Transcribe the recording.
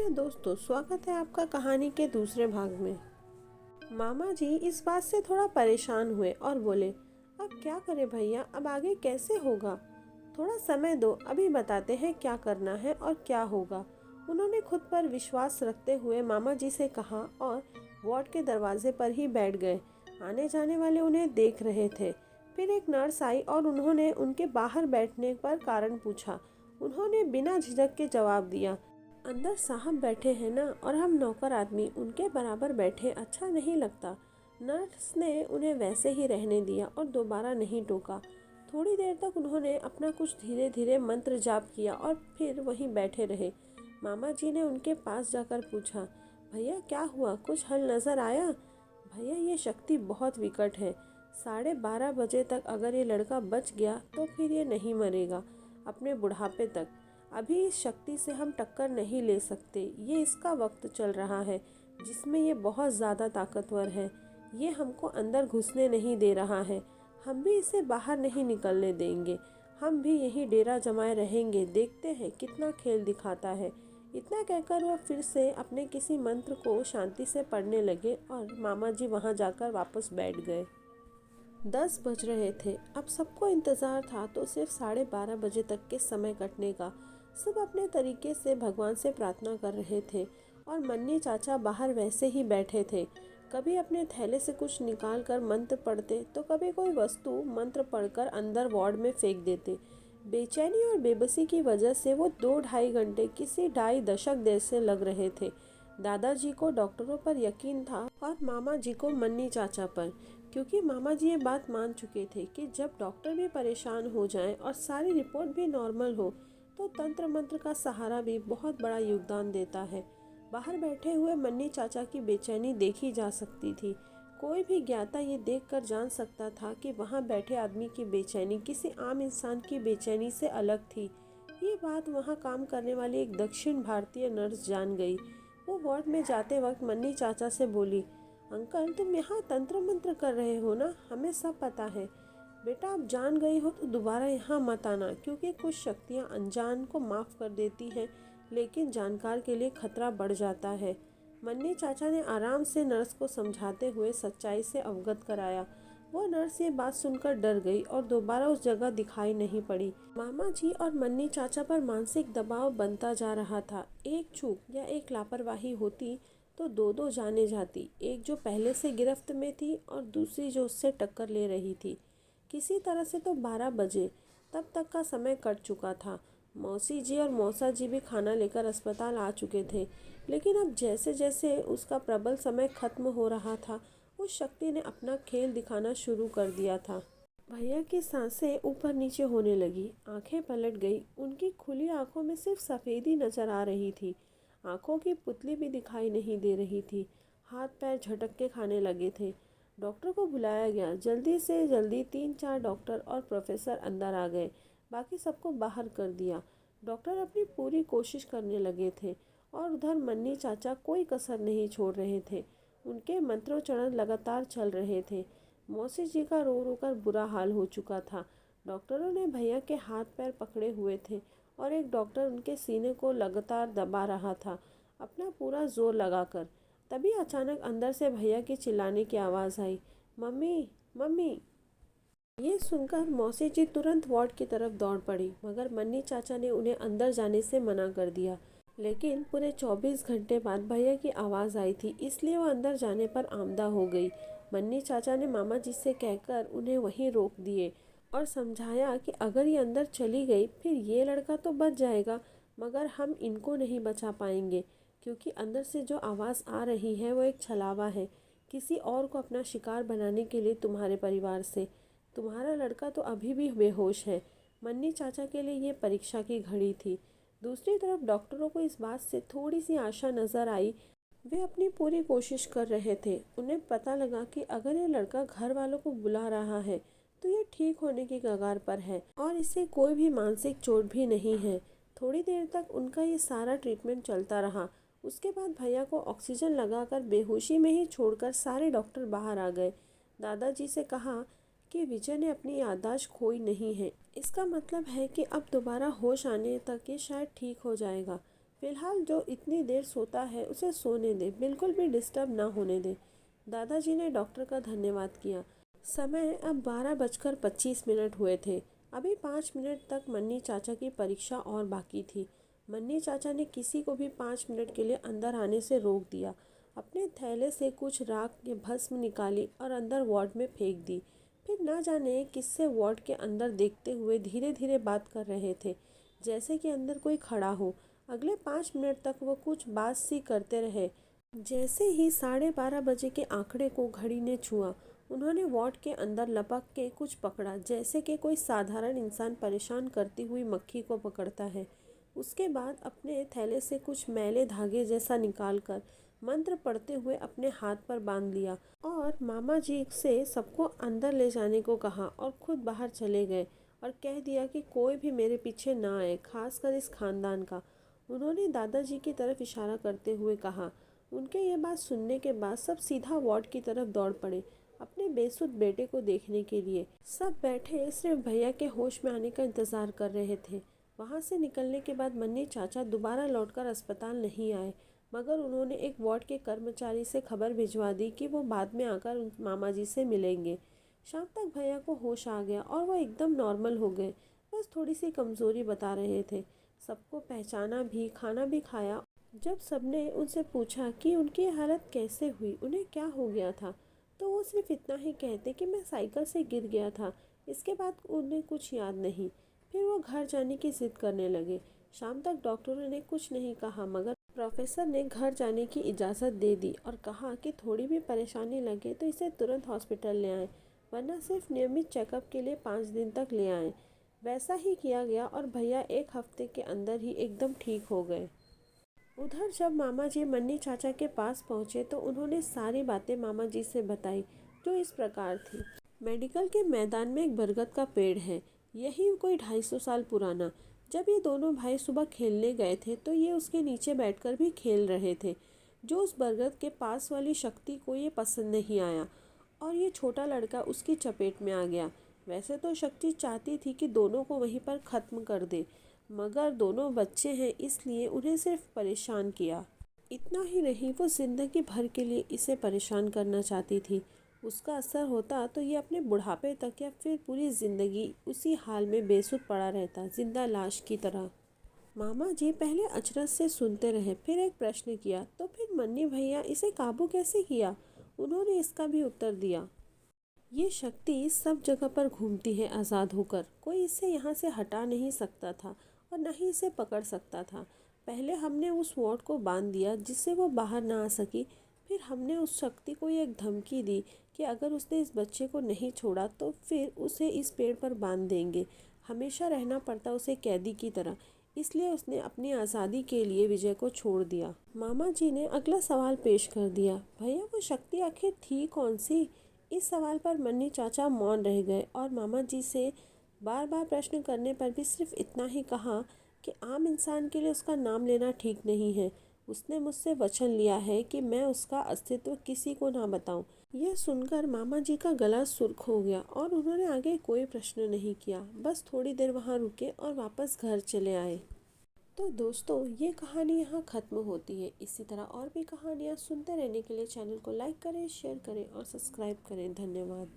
नमस्ते दोस्तों, स्वागत है आपका कहानी के दूसरे भाग में। मामा जी इस बात से थोड़ा परेशान हुए और बोले, अब क्या करें भैया, अब आगे कैसे होगा? थोड़ा समय दो, अभी बताते हैं क्या करना है और क्या होगा। उन्होंने खुद पर विश्वास रखते हुए मामा जी से कहा और वार्ड के दरवाजे पर ही बैठ गए। आने जाने वाले उन्हें देख रहे थे। फिर एक नर्स आई और उन्होंने उनके बाहर बैठने पर कारण पूछा। उन्होंने बिना झिझक के जवाब दिया, अंदर साहब बैठे हैं ना, और हम नौकर आदमी उनके बराबर बैठे अच्छा नहीं लगता। नर्स ने उन्हें वैसे ही रहने दिया और दोबारा नहीं टोका। थोड़ी देर तक उन्होंने अपना कुछ धीरे धीरे मंत्र जाप किया और फिर वहीं बैठे रहे। मामा जी ने उनके पास जाकर पूछा, भैया क्या हुआ, कुछ हल नजर आया? भैया ये शक्ति बहुत विकट है। 12:30 बजे तक अगर ये लड़का बच गया तो फिर ये नहीं मरेगा अपने बुढ़ापे तक। अभी इस शक्ति से हम टक्कर नहीं ले सकते। ये इसका वक्त चल रहा है जिसमें ये बहुत ज़्यादा ताकतवर है। ये हमको अंदर घुसने नहीं दे रहा है। हम भी इसे बाहर नहीं निकलने देंगे। हम भी यही डेरा जमाए रहेंगे, देखते हैं कितना खेल दिखाता है। इतना कहकर वह फिर से अपने किसी मंत्र को शांति से पढ़ने लगे और मामा जी वहाँ जाकर वापस बैठ गए। 10 बज रहे थे। अब सबको इंतज़ार था तो सिर्फ 12:30 बजे तक के समय कटने का। सब अपने तरीके से भगवान से प्रार्थना कर रहे थे और मन्नी चाचा बाहर वैसे ही बैठे थे। कभी अपने थैले से कुछ निकाल कर मंत्र पढ़ते तो कभी कोई वस्तु मंत्र पढ़कर अंदर वार्ड में फेंक देते। बेचैनी और बेबसी की वजह से वो 2-2.5 घंटे किसी 2.5 दशक देर से लग रहे थे। दादाजी को डॉक्टरों पर यकीन था और मामा जी को मन्नी चाचा पर, क्योंकि मामा जी ये बात मान चुके थे कि जब डॉक्टर भी परेशान हो जाएं और सारी रिपोर्ट भी नॉर्मल हो तो तंत्र मंत्र का सहारा भी बहुत बड़ा योगदान देता है। बाहर बैठे हुए मन्नी चाचा की बेचैनी देखी जा सकती थी। कोई भी ज्ञाता ये देखकर जान सकता था कि वहाँ बैठे आदमी की बेचैनी किसी आम इंसान की बेचैनी से अलग थी। ये बात वहाँ काम करने वाली एक दक्षिण भारतीय नर्स जान गई। वो वार्ड में जाते वक्त मन्नी चाचा से बोली, अंकल तुम यहाँ तंत्र मंत्र कर रहे हो ना, हमें सब पता है। बेटा आप जान गई हो तो दोबारा यहाँ मत आना, क्योंकि कुछ शक्तियाँ अनजान को माफ़ कर देती हैं लेकिन जानकार के लिए खतरा बढ़ जाता है। मन्नी चाचा ने आराम से नर्स को समझाते हुए सच्चाई से अवगत कराया। वो नर्स ये बात सुनकर डर गई और दोबारा उस जगह दिखाई नहीं पड़ी। मामा जी और मन्नी चाचा पर मानसिक दबाव बनता जा रहा था। एक चूक या एक लापरवाही होती तो दो दो जाने जाती, एक जो पहले से गिरफ्त में थी और दूसरी जो उससे टक्कर ले रही थी। किसी तरह से तो 12 बजे तब तक का समय कट चुका था। मौसी जी और मौसा जी भी खाना लेकर अस्पताल आ चुके थे, लेकिन अब जैसे जैसे उसका प्रबल समय खत्म हो रहा था उस शक्ति ने अपना खेल दिखाना शुरू कर दिया था। भैया की सांसें ऊपर नीचे होने लगी, आंखें पलट गई। उनकी खुली आंखों में सिर्फ सफ़ेदी नजर आ रही थी। आंखों की पुतली भी दिखाई नहीं दे रही थी। हाथ पैर झटक के खाने लगे थे। डॉक्टर को बुलाया गया। जल्दी से जल्दी 3-4 डॉक्टर और प्रोफेसर अंदर आ गए। बाकी सबको बाहर कर दिया। डॉक्टर अपनी पूरी कोशिश करने लगे थे और उधर मन्नी चाचा कोई कसर नहीं छोड़ रहे थे। उनके मंत्रोच्चारण लगातार चल रहे थे। मौसी जी का रो रो कर बुरा हाल हो चुका था। डॉक्टरों ने भैया के हाथ पैर पकड़े हुए थे और एक डॉक्टर उनके सीने को लगातार दबा रहा था, अपना पूरा जोर लगाकर। तभी अचानक अंदर से भैया की चिल्लाने की आवाज़ आई, मम्मी मम्मी। ये सुनकर मौसी जी तुरंत वार्ड की तरफ दौड़ पड़ी, मगर मन्नी चाचा ने उन्हें अंदर जाने से मना कर दिया। लेकिन पूरे 24 घंटे बाद भैया की आवाज़ आई थी, इसलिए वो अंदर जाने पर आमदा हो गई। मन्नी चाचा ने मामा जी से कहकर उन्हें वहीं रोक दिए और समझाया कि अगर ये अंदर चली गई फिर ये लड़का तो बच जाएगा, मगर हम इनको नहीं बचा पाएंगे, क्योंकि अंदर से जो आवाज़ आ रही है वो एक छलावा है, किसी और को अपना शिकार बनाने के लिए तुम्हारे परिवार से। तुम्हारा लड़का तो अभी भी बेहोश है। मन्नी चाचा के लिए ये परीक्षा की घड़ी थी। दूसरी तरफ डॉक्टरों को इस बात से थोड़ी सी आशा नजर आई। वे अपनी पूरी कोशिश कर रहे थे। उन्हें पता लगा कि अगर ये लड़का घर वालों को बुला रहा है तो ये ठीक होने की कगार पर है और इसे कोई भी मानसिक चोट भी नहीं है। थोड़ी देर तक उनका ये सारा ट्रीटमेंट चलता रहा। उसके बाद भैया को ऑक्सीजन लगाकर बेहोशी में ही छोड़कर सारे डॉक्टर बाहर आ गए। दादाजी से कहा कि विजय ने अपनी याददाश्त खोई नहीं है। इसका मतलब है कि अब दोबारा होश आने तक ये शायद ठीक हो जाएगा। फिलहाल जो इतनी देर सोता है उसे सोने दे, बिल्कुल भी डिस्टर्ब ना होने दे। दादाजी ने डॉक्टर का धन्यवाद किया। समय अब 12:25 हुए थे। अभी 5 मिनट तक मन्नी चाचा की परीक्षा और बाकी थी। मन्नी चाचा ने किसी को भी 5 मिनट के लिए अंदर आने से रोक दिया। अपने थैले से कुछ राख या भस्म निकाली और अंदर वार्ड में फेंक दी। फिर ना जाने किससे वार्ड के अंदर देखते हुए धीरे धीरे बात कर रहे थे, जैसे कि अंदर कोई खड़ा हो। अगले 5 मिनट तक वो कुछ बात सी करते रहे। जैसे ही 12:30 बजे के आंकड़े को घड़ी ने छुआ, उन्होंने वार्ड के अंदर लपक के कुछ पकड़ा, जैसे कि कोई साधारण इंसान परेशान करती हुई मक्खी को पकड़ता है। उसके बाद अपने थैले से कुछ मैले धागे जैसा निकालकर मंत्र पढ़ते हुए अपने हाथ पर बांध लिया और मामा जी से सबको अंदर ले जाने को कहा और खुद बाहर चले गए और कह दिया कि कोई भी मेरे पीछे ना आए, खासकर इस खानदान का। उन्होंने दादाजी की तरफ इशारा करते हुए कहा। उनके ये बात सुनने के बाद सब सीधा वार्ड की तरफ दौड़ पड़े, अपने बेसुध बेटे को देखने के लिए। सब बैठे सिर्फ भैया के होश में आने का इंतजार कर रहे थे। वहां से निकलने के बाद मन्नी चाचा दोबारा लौटकर अस्पताल नहीं आए, मगर उन्होंने एक वार्ड के कर्मचारी से खबर भिजवा दी कि वो बाद में आकर मामा जी से मिलेंगे। शाम तक भैया को होश आ गया और वो एकदम नॉर्मल हो गए, बस थोड़ी सी कमजोरी बता रहे थे। सबको पहचाना भी, खाना भी खाया। जब सबने उनसे पूछा कि उनकी हालत कैसे हुई, उन्हें क्या हो गया था, तो वो सिर्फ इतना ही कहते कि मैं साइकिल से गिर गया था। इसके बाद उन्हें कुछ याद नहीं। फिर वो घर जाने की जिद करने लगे। शाम तक डॉक्टरों ने कुछ नहीं कहा, मगर प्रोफेसर ने घर जाने की इजाज़त दे दी और कहा कि थोड़ी भी परेशानी लगे तो इसे तुरंत हॉस्पिटल ले आएं, वरना सिर्फ नियमित चेकअप के लिए 5 दिन तक ले आएं। वैसा ही किया गया और भैया 1 हफ्ते के अंदर ही एकदम ठीक हो गए। उधर जब मामा जी मन्नी चाचा के पास पहुंचे तो उन्होंने सारी बातें मामा जी से बताई, जो इस प्रकार थी। मेडिकल के मैदान में एक बरगद का पेड़ है, यही कोई 250 साल पुराना। जब ये दोनों भाई सुबह खेलने गए थे तो ये उसके नीचे बैठकर भी खेल रहे थे। जो उस बरगद के पास वाली शक्ति को ये पसंद नहीं आया और ये छोटा लड़का उसकी चपेट में आ गया। वैसे तो शक्ति चाहती थी कि दोनों को वहीं पर ख़त्म कर दे, मगर दोनों बच्चे हैं इसलिए उन्हें सिर्फ परेशान किया। इतना ही नहीं, वो जिंदगी भर के लिए इसे परेशान करना चाहती थी। उसका असर होता तो ये अपने बुढ़ापे तक या फिर पूरी जिंदगी उसी हाल में बेसुध पड़ा रहता, जिंदा लाश की तरह। मामा जी पहले अचरज से सुनते रहे, फिर एक प्रश्न किया, तो फिर मन्नी भैया इसे काबू कैसे किया? उन्होंने इसका भी उत्तर दिया। ये शक्ति सब जगह पर घूमती है आज़ाद होकर, कोई इसे यहाँ से हटा नहीं सकता था और न ही इसे पकड़ सकता था। पहले हमने उस वार्ड को बांध दिया जिससे वो बाहर ना आ सकी। फिर हमने उस शक्ति को एक धमकी दी कि अगर उसने इस बच्चे को नहीं छोड़ा तो फिर उसे इस पेड़ पर बांध देंगे। हमेशा रहना पड़ता उसे कैदी की तरह, इसलिए उसने अपनी आज़ादी के लिए विजय को छोड़ दिया। मामा जी ने अगला सवाल पेश कर दिया, भैया वो शक्ति आखिर थी कौन सी? इस सवाल पर मन्नी चाचा मौन रह गए और मामा जी से बार बार प्रश्न करने पर भी सिर्फ इतना ही कहा कि आम इंसान के लिए उसका नाम लेना ठीक नहीं है। उसने मुझसे वचन लिया है कि मैं उसका अस्तित्व किसी को ना बताऊं। यह सुनकर मामा जी का गला सुर्ख हो गया और उन्होंने आगे कोई प्रश्न नहीं किया, बस थोड़ी देर वहां रुके और वापस घर चले आए। तो दोस्तों, ये कहानी यहाँ ख़त्म होती है। इसी तरह और भी कहानियाँ सुनते रहने के लिए चैनल को लाइक करें, शेयर करें और सब्सक्राइब करें। धन्यवाद।